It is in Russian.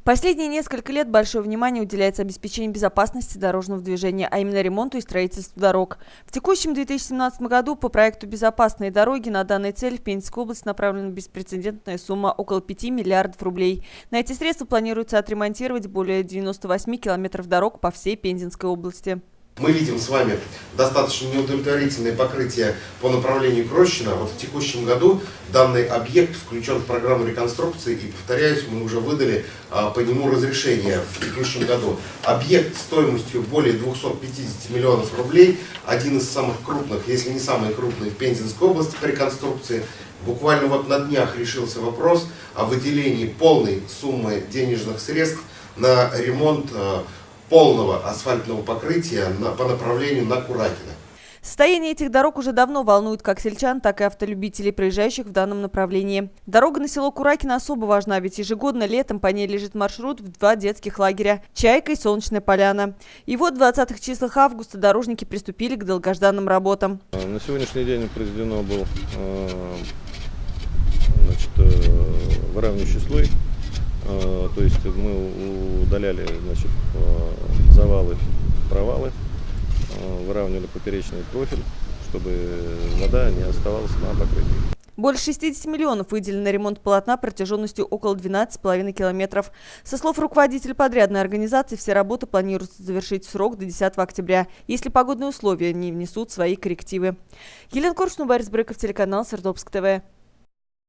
Последние несколько лет большое внимание уделяется обеспечению безопасности дорожного движения, а именно ремонту и строительству дорог. В текущем 2017 году по проекту «Безопасные дороги» на данной цели в Пензенскую область направлена беспрецедентная сумма около 5 миллиардов рублей. На эти средства планируется отремонтировать более 98 километров дорог по всей Пензенской области. Мы видим с вами достаточно неудовлетворительное покрытие по направлению к Рощино. Вот в текущем году данный объект включен в программу реконструкции и, повторяюсь, мы уже выдали по нему разрешение в текущем году. Объект стоимостью более 250 миллионов рублей, один из самых крупных, если не самый крупный в Пензенской области по реконструкции. Буквально вот на днях решился вопрос о выделении полной суммы денежных средств на ремонт полного асфальтного покрытия по направлению на Куракино. Состояние этих дорог уже давно волнует как сельчан, так и автолюбителей, проезжающих в данном направлении. Дорога на село Куракино особо важна, ведь ежегодно летом по ней лежит маршрут в 2 детских лагеря – «Чайка» и «Солнечная поляна». И вот в 20-х числах августа дорожники приступили к долгожданным работам. На сегодняшний день произведено был выравнивающий слой. То есть мы удаляли завалы, провалы, выравнивали поперечный профиль, чтобы вода не оставалась на покрытии. Больше 60 миллионов выделено на ремонт полотна протяженностью около 12,5 километров. Со слов руководителя подрядной организации, все работы планируется завершить в срок до 10 октября, если погодные условия не внесут свои коррективы. Елена Коршунова, Борис Брыков, телеканал Свердловск ТВ.